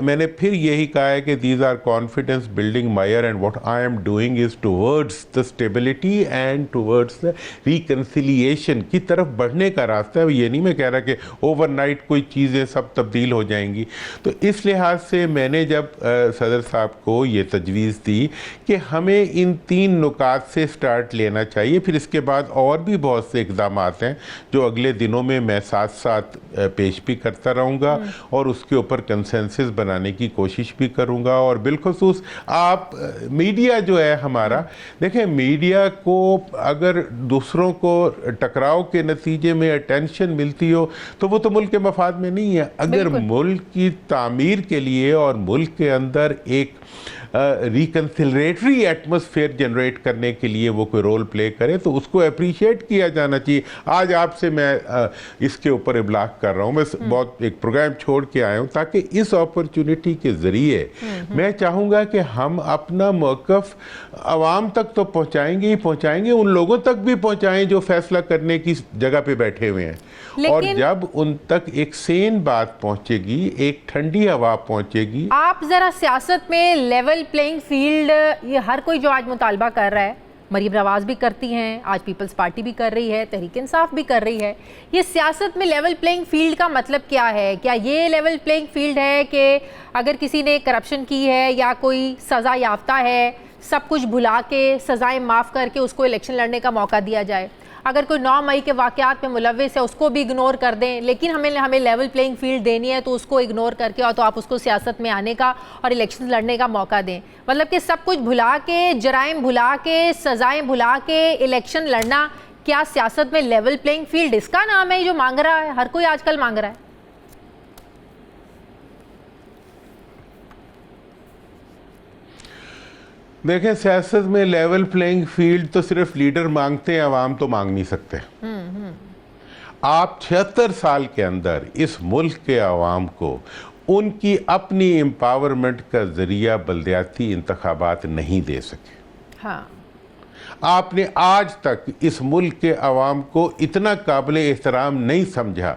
मैंने फिर यही कहा है कि these are confidence building Mayar and what I am doing is towards the stability and towards the reconciliation की तरफ बढ़ने का रास्ता है। ये नहीं मैं कह रहा कि ओवरनाइट कोई चीज़ें सब तब्दील हो जाएंगी। तो इस लिहाज से मैंने जब सदर साहब को ये तजवीज़ दी कि हमें इन 3 नुकात से स्टार्ट लेना चाहिए, फिर इसके बाद और भी बहुत से इक़दाम हैं जो अगले दिनों में मैं साथ साथ पेश भी करता रहूँगा और उसके ऊपर कंसेंसस बनाने की कोशिश भी करूँगा। और बिलखुसूस आप मीडिया जो है हमारा हमारा। देखिए, मीडिया को अगर दूसरों को टकराव के नतीजे में अटेंशन मिलती हो तो वो तो मुल्क के मफाद में नहीं है। अगर मुल्क की तामीर के लिए और मुल्क के अंदर एक रिकन्सिलेटरी एटमॉस्फेयर जनरेट करने के लिए वो कोई रोल प्ले करे तो उसको अप्रिशिएट किया जाना चाहिए। आज आपसे मैं इसके ऊपर इब्लाग कर रहा हूँ, मैं बहुत एक प्रोग्राम छोड़ के आया हूँ ताकि इस अपॉर्चुनिटी के ज़रिए मैं चाहूँगा कि हम अपना मौक़िफ़ आवाम तक तो पहुँचाएंगे ही पहुँचाएंगे, उन लोगों तक भी पहुँचाएँ जो फैसला करने की जगह पे बैठे हुए हैं। और जब उन तक एक सेन बात पहुँचेगी, एक ठंडी हवा पहुँचेगी। आप ज़रा सियासत में लेवल प्लेइंग फील्ड, ये हर कोई जो आज मुतालबा कर रहा है, मरीम नवाज भी करती हैं, आज पीपल्स पार्टी भी कर रही है, तहरीक इंसाफ भी कर रही है, ये सियासत में लेवल प्लेइंग फील्ड का मतलब क्या है? क्या ये लेवल प्लेइंग फील्ड है कि अगर किसी ने करप्शन की है या कोई सज़ा याफ्ता है, सब कुछ भुला के सज़ाएं माफ़ करके उसको इलेक्शन लड़ने का मौका दिया जाए? अगर कोई 9 मई के वाक़यात में मुलव्विस है उसको भी इग्नोर कर दें, लेकिन हमें लेवल प्लेइंग फील्ड देनी है तो उसको इग्नोर करके और तो आप उसको सियासत में आने का और इलेक्शन लड़ने का मौका दें? मतलब कि सब कुछ भुला के, जराइम भुला के, सज़ाएं भुला के इलेक्शन लड़ना, क्या सियासत में लेवल प्लेइंग फील्ड इसका नाम है जो मांग रहा है? हर कोई आजकल मांग रहा है। देखें, सियासत में लेवल प्लेइंग फील्ड तो सिर्फ लीडर मांगते हैं, अवाम तो मांग नहीं सकते। आप 76 साल के अंदर इस मुल्क के अवाम को उनकी अपनी एम्पावरमेंट का जरिया बल्दियाती इंतखाबात नहीं दे सके। हाँ। आपने आज तक इस मुल्क के अवाम को इतना काबिल एहतराम नहीं समझा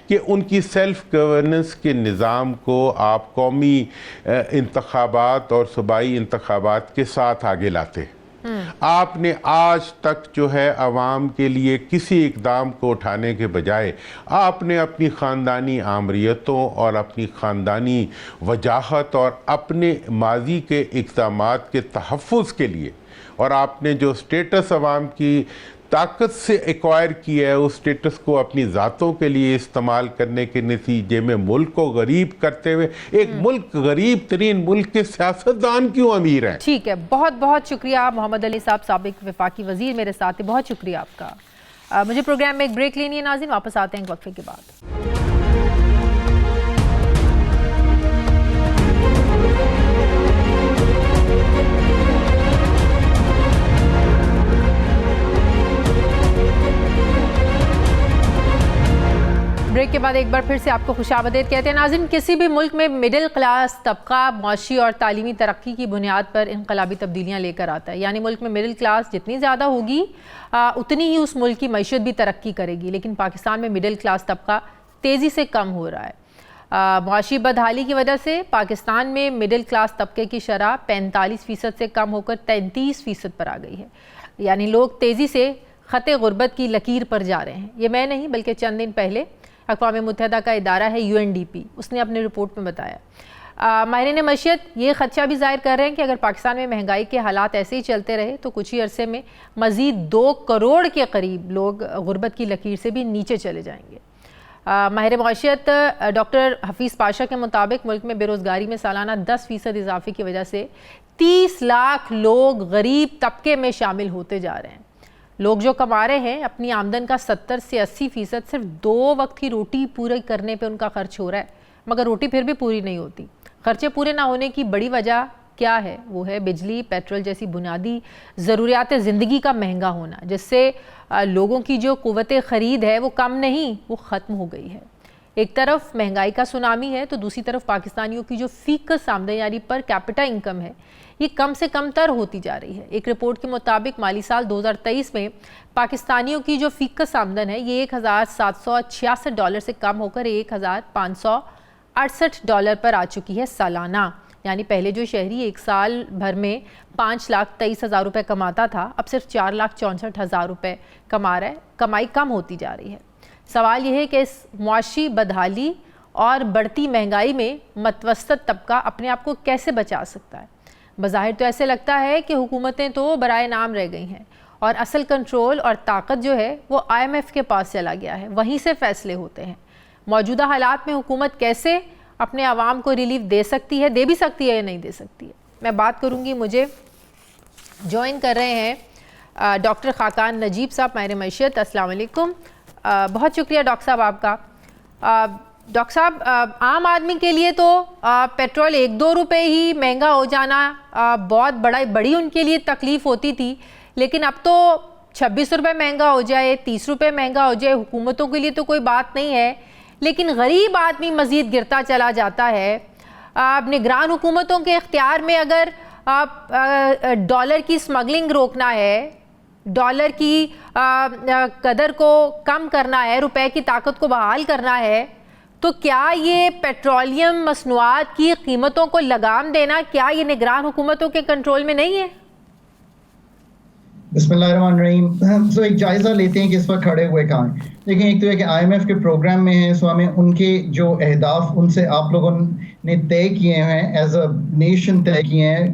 कि उनकी सेल्फ गवर्नेंस के निज़ाम को आप कौमी इंतखाबात और सूबाई इंतखाबात के साथ आगे लाते। आपने आज तक जो है अवाम के लिए किसी इकदाम को उठाने के बजाय आपने अपनी ख़ानदानी आमरीतों और अपनी ख़ानदानी वजाहत और अपने माजी के इक़दामात के तहफ़्फ़ुज़ के लिए और आपने जो स्टेटस अवाम की ताकत से एक्वायर किया है उस स्टेटस को अपनी ज़ातों के लिए इस्तेमाल करने के नतीजे में मुल्क को गरीब करते हुए एक मुल्क गरीब तरीन मुल्क के सियासतदान क्यों अमीर हैं? ठीक है, बहुत बहुत शुक्रिया मोहम्मद अली साहब, साबिक वफाकी वजीर मेरे साथ है, बहुत शुक्रिया आपका। मुझे प्रोग्राम में एक ब्रेक लेनी है नाज़रीन, वापस आते हैं एक वक्फे के बाद। ब्रेक के बाद एक बार फिर से आपको खुशामदीद कहते हैं नाज़रीन। किसी भी मुल्क में मिडिल क्लास तबका मौशी और तालीमी तरक्की की बुनियाद पर इनकलाबी तब्दीलियाँ लेकर आता है। यानी मुल्क में मिडिल क्लास जितनी ज़्यादा होगी उतनी ही उस मुल्क की मईशत भी तरक्की करेगी। लेकिन पाकिस्तान में मिडिल क्लास तबका तेज़ी से कम हो रहा है। मौशी बदहाली की वजह से पाकिस्तान में मिडिल क्लास तबके की शरह 45% से कम होकर 33% पर आ गई है। यानी लोग तेज़ी से ख़ते गुर्बत की लकीर पर जा रहे हैं। ये मैं नहीं बल्कि चंद दिन पहले अक़वाम मुत्तहिदा का इदारा है UNDP, उसने अपनी रिपोर्ट में बताया। माहिरीन मईशत ये ख़दशा भी ज़ाहिर कर रहे हैं कि अगर पाकिस्तान में महंगाई के हालात ऐसे ही चलते रहे तो कुछ ही अरसे में मज़ीद 2 करोड़ के करीब लोग गुर्बत की लकीर से भी नीचे चले जाएंगे। माहिर मईशत डॉक्टर हफीज़ पाशा के मुताबिक मुल्क में बेरोज़गारी में सालाना 10% इजाफे की वजह से 30 लाख लोग गरीब तबके में शामिल होते जा रहे हैं। लोग जो कमा रहे हैं अपनी आमदन का 70 से 80% सिर्फ 2 वक्त की रोटी पूरी करने पे उनका खर्च हो रहा है, मगर रोटी फिर भी पूरी नहीं होती। खर्चे पूरे ना होने की बड़ी वजह क्या है? वो है बिजली, पेट्रोल जैसी बुनियादी ज़रूरियात ज़िंदगी का महंगा होना, जिससे लोगों की जो क़ुव्वत ख़रीद है वो कम नहीं, वो ख़त्म हो गई है। एक तरफ महंगाई का सुनामी है तो दूसरी तरफ पाकिस्तानियों की जो फ़ीकस आमदनी यानी पर कैपिटा इनकम है ये कम से कम तर होती जा रही है। एक रिपोर्ट के मुताबिक माली साल 2023 में पाकिस्तानियों की जो फ़ीकस आमदन है ये $1,766 से कम होकर $1,568 पर आ चुकी है सालाना। यानी पहले जो शहरी एक साल भर में 5,23,000 रुपये कमाता था अब सिर्फ 4,64,000 रुपये कमा रहा है। कमाई कम होती जा रही है। सवाल यह है कि इस मुआशी बदहाली और बढ़ती महंगाई में मतवसत तबका अपने आप को कैसे बचा सकता है? बज़ाहिर तो ऐसे लगता है कि हुकूमतें तो बराए नाम रह गई हैं और असल कंट्रोल और ताकत जो है वो IMF के पास चला गया है, वहीं से फ़ैसले होते हैं। मौजूदा हालात में हुकूमत कैसे अपने आवाम को रिलीफ दे सकती है, दे भी सकती है या नहीं दे सकती है? मैं बात करूँगी मुझे ज्वाइन कर रहे हैं डॉक्टर खाकान नजीब साहब, माहिर मैशत। अस्सलाम वालेकुम। बहुत शुक्रिया डॉक्टर साहब आपका। डॉक्टर साहब, आम आदमी के लिए तो पेट्रोल 1-2 रुपए ही महंगा हो जाना बहुत बड़ी उनके लिए तकलीफ़ होती थी, लेकिन अब तो 26 रुपये महंगा हो जाए, 30 रुपये महंगा हो जाए, हुकूमतों के लिए तो कोई बात नहीं है, लेकिन गरीब आदमी मज़ीद गिरता चला जाता है। निगरान हुकूमतों के इख्तियार में अगर आप डॉलर की स्मगलिंग रोकना है, डॉलर की कदर को कम करना है, रुपए की ताकत को बहाल करना है, तो क्या ये पेट्रोलियम मसनूआत की कीमतों को लगाम देना, क्या ये निगरान हुकूमतों के कंट्रोल में नहीं है? बिस्मिल्लाहिर्रहमानिर्रहीम। सो एक जायज़ा लेते हैं कि इस वक्त खड़े हुए कहाँ हैं। देखिए, एक तो है कि IMF के प्रोग्राम में हैं, सो हमें उनके जो अहदाफ उनसे आप लोगों ने तय किए हैं, एज अ नेशन तय किए हैं,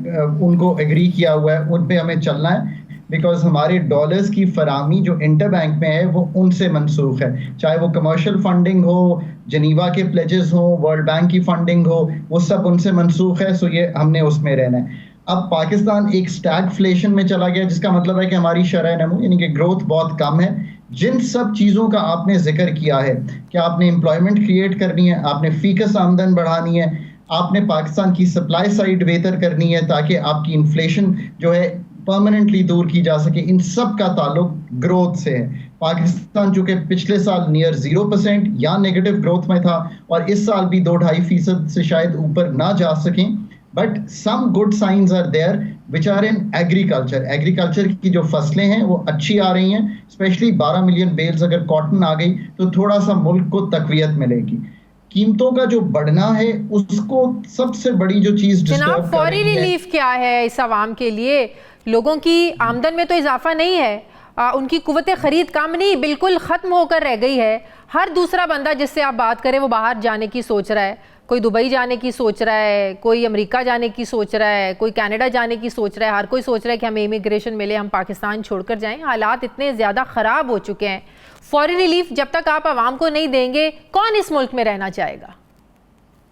उनको एग्री किया हुआ है, उन पे हमें चलना है। बिकॉज हमारे डॉलर्स की फरामी जो इंटर बैंक में है वो उनसे मनसूख है, चाहे वो कमर्शियल फंडिंग हो, जनीवा के प्लेजेस हो, वर्ल्ड बैंक की फंडिंग हो, वो सब उनसे मनसूख है। सो ये हमने उसमें रहना है। अब पाकिस्तान एक स्टैगफ्लेशन में चला गया, जिसका मतलब है कि हमारी शरह नमू यानी कि ग्रोथ बहुत कम है। जिन सब चीज़ों का आपने जिक्र किया है कि आपने एम्प्लॉयमेंट क्रिएट करनी है, आपने फीकस आमदन बढ़ानी है, आपने पाकिस्तान की सप्लाई साइड बेहतर करनी है ताकि आपकी इन्फ्लेशन जो है परमानेंटली दूर की जा सके, इन सब का ताल्लुक ग्रोथ से है। पाकिस्तान जो कि पिछले साल नियर 0% या नेगेटिव ग्रोथ में था और इस साल भी 2-2.5% से शायद ऊपर ना जा सकें, but some good science are there which are in agriculture. Agriculture की जो फसलें हैं वो अच्छी आ रही हैं, स्पेशली 12 मिलियन बेल्स अगर कॉटन आ गई तो थोड़ा सा मुल्क को तकवीयत मिलेगी। कीमतों का जो बढ़ना है उसको सबसे बड़ी जो चीज जनाब, फौरी रिलीफ क्या है इस आवाम के लिए? लोगों की आमदन में तो इजाफा नहीं है, उनकी कुव्वत खरीद कम नहीं, बिल्कुल ख़त्म होकर रह गई है। हर दूसरा बंदा जिससे आप बात करें वो बाहर जाने की सोच रहा है, कोई दुबई जाने की सोच रहा है, कोई अमेरिका जाने की सोच रहा है, कोई कनाडा जाने की सोच रहा है। हर कोई सोच रहा है कि हमें इमिग्रेशन मिले, हम पाकिस्तान छोड़कर जाएं। हालात इतने ज़्यादा ख़राब हो चुके हैं, फौरी रिलीफ जब तक आप आवाम को नहीं देंगे, कौन इस मुल्क में रहना चाहेगा?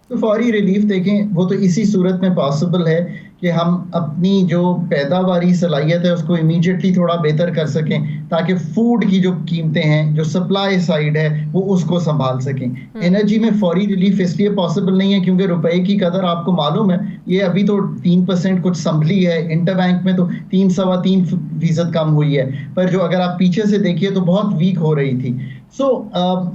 तो फौरी रिलीफ देखें, वो तो इसी सूरत में पॉसिबल है कि हम अपनी जो पैदावारी सलाहियत है उसको इमीडिएटली थोड़ा बेहतर कर सकें, ताकि फूड की जो कीमतें हैं, जो सप्लाई साइड है, वो उसको संभाल सकें। एनर्जी में फौरी रिलीफ इसलिए पॉसिबल नहीं है क्योंकि रुपए की कदर आपको मालूम है, ये अभी तो 3% कुछ संभली है, इंटर बैंक में तो 3-3.25% कम हुई है, पर जो अगर आप पीछे से देखिए तो बहुत वीक हो रही थी।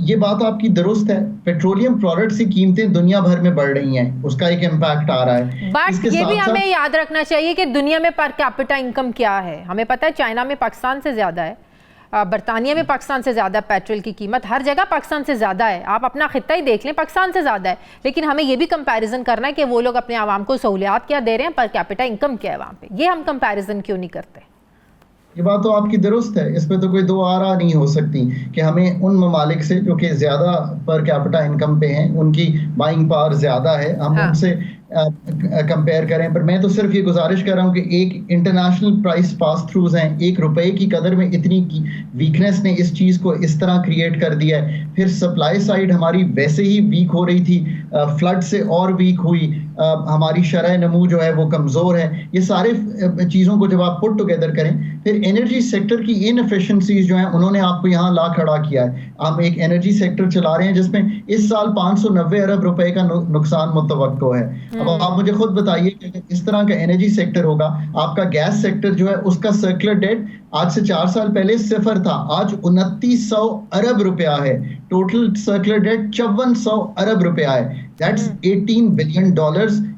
ये बात आपकी दुरुस्त है, पेट्रोलियम प्रोडक्ट्स की कीमतें दुनिया भर में बढ़ रही हैं, उसका एक इम्पैक्ट आ रहा है। बट ये भी हमें याद रखना चाहिए कि दुनिया में पर कैपिटा इनकम क्या है। हमें पता है चाइना में पाकिस्तान से ज़्यादा है, बरतानिया में पाकिस्तान से ज़्यादा, पेट्रोल की कीमत हर जगह पाकिस्तान से ज़्यादा है। आप अपना खित्ता ही देख लें, पाकिस्तान से ज़्यादा है, लेकिन हमें ये भी कंपैरिजन करना है कि वो लोग अपने आवाम को सहूलियात क्या दे रहे हैं, पर कैपिटा इनकम क्या है वहाँ पे। ये हम कंपैरिजन क्यों नहीं करते? ये बात तो आपकी दुरुस्त है, इस पे तो कोई दो आरा नहीं हो सकती कि हमें उन ममालिक से जो कि ज़्यादा पर कैपिटा इनकम पे हैं, उनकी बाइंग पावर ज़्यादा है, हम उनसे कंपेयर करें। पर मैं तो सिर्फ ये गुजारिश कर रहा हूँ कि एक इंटरनेशनल प्राइस पास थ्रूज हैं, 1 रुपए की कदर में इतनी वीकनेस ने इस चीज़ को इस तरह क्रिएट कर दिया है। फिर सप्लाई साइड हमारी वैसे ही वीक हो रही थी, फ्लड से और वीक हुई, हमारी शरह नमू जो है वो कमज़ोर है। ये सारे चीज़ों को जब आप पुट टुगेदर करें, फिर एनर्जी सेक्टर की इनएफिशिएंसीज जो हैं उन्होंने आपको यहाँ ला खड़ा किया है। हम एक एनर्जी सेक्टर चला रहे हैं जिसमें इस साल 590 अरब रुपए का नुकसान मुतवक्को है। अब आप मुझे खुद बताइए कि अगर इस तरह का एनर्जी सेक्टर होगा, आपका गैस सेक्टर जो है उसका सर्कुलर डेट आज से 4 साल पहले 0 था, आज 2900 अरब रुपया है। टोटल सर्कुलर डेट 5400 अरब रुपया है, दैट्स $18 बिलियन।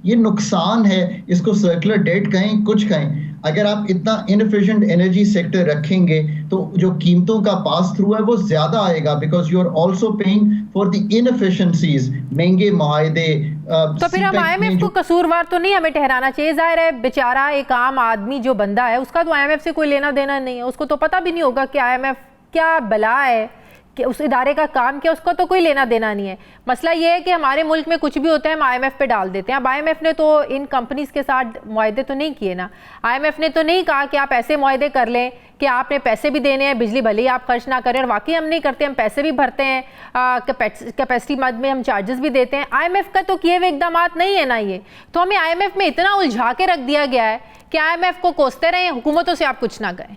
ये नुकसान है, इसको सर्कुलर डेट कहें कुछ कहें। अगर आप इतना इनएफिशिएंट एनर्जी सेक्टर रखेंगे तो जो कीमतों का पास थ्रू है वो ज्यादा आएगा, because you are also paying for the inefficiencies, महंगे मुआहदे। तो फिर हम IMF को कसूरवार तो नहीं हमें ठहराना चाहिए। जाहिर है बेचारा एक आम आदमी जो बंदा है उसका तो IMF से कोई लेना देना नहीं है, उसको तो पता भी नहीं होगा कि IMF क्या बला है, कि उस इदारे का काम क्या, उसका तो कोई लेना देना नहीं है। मसला ये है कि हमारे मुल्क में कुछ भी होता है हम IMF पे डाल देते हैं। अब IMF ने तो इन कंपनीज के साथ मुआहदे तो नहीं किए ना, IMF ने तो नहीं कहा कि आप ऐसे मुआहदे कर लें कि आपने पैसे भी देने हैं, बिजली भले ही आप खर्च ना करें, और वाकई हम नहीं करते, हम पैसे भी भरते हैं, कैपेसिटी मद में हम चार्जेस भी देते हैं। IMF का तो किए हुए इकदाम नहीं है ना ये, तो हमें IMF में इतना उलझा के रख दिया गया है कि IMF को कोसते रहें, हुकूमतों से आप कुछ ना कहें।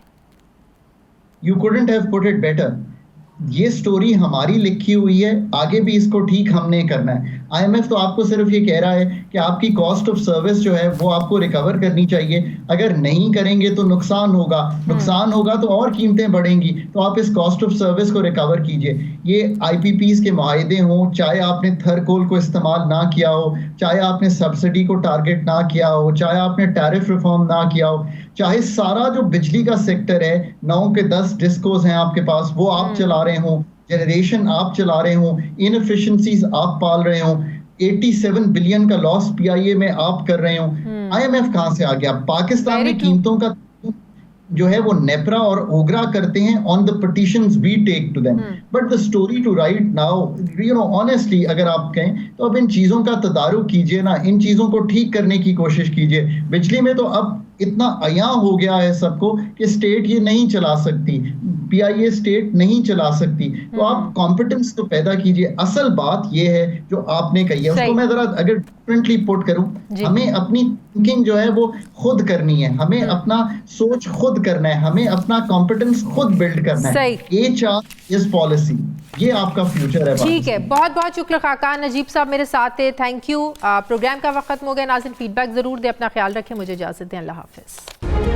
You couldn't have put it better. ये स्टोरी हमारी लिखी हुई है, आगे भी इसको ठीक हमने करना है। IMF तो आपको सिर्फ ये कह रहा है कि आपकी कॉस्ट ऑफ सर्विस जो है वो आपको रिकवर करनी चाहिए, अगर नहीं करेंगे तो नुकसान होगा तो और कीमतें बढ़ेंगी, तो आप इस कॉस्ट ऑफ सर्विस को रिकवर कीजिए। ये IPPs के मुआहदे हों, चाहे आपने थर्कोल को इस्तेमाल ना किया हो, चाहे आपने सब्सिडी को टारगेट ना किया हो, चाहे आपने टैरिफ रिफॉर्म ना किया हो, चाहे सारा जो बिजली का सेक्टर है 9 के 10 डिस्कोस हैं आपके पास, वो आप चला रहे हो, जनरेशन आप चला रहे हो, इनएफिशिएंसीज आप पाल रहे हो, 87 बिलियन का लॉस PIA में आप कर रहे हो। IMF कहां से आ गया? पाकिस्तान में कीमतों का जो है वो नेपरा और ओगरा करते हैं on the petitions we take to them, but the story to right now, honestly अगर आप कहें तो अब इन चीजों का तदारुक कीजिए ना, इन चीजों को ठीक करने की कोशिश कीजिए। बिजली में तो अब इतना अयां हो गया है सबको कि स्टेट ये नहीं चला सकती, PIA स्टेट नहीं चला सकती, तो आप कॉम्पिटेंस तो पैदा कीजिए। असल बात ये है जो आपने कही है, उसको मैं जरा अगर डिफरेंटली पुट करूं, हमें अपनी थिंकिंग जो है वो खुद करनी है, हमें अपना सोच खुद करना है, हमें अपना कॉम्पिटेंस खुद बिल्ड करना है। HR इज पॉलिसी, ये आपका फ्यूचर है। ठीक है, बहुत बहुत शुक्र खाकान नजीब साहब मेरे साथ थे, थैंक यू। प्रोग्राम का वक्त खत्म हो गया, नाज़रीन फीडबैक जरूर दे, अपना ख्याल रखें, मुझे इजाजत दें, अल्लाह हाफिज।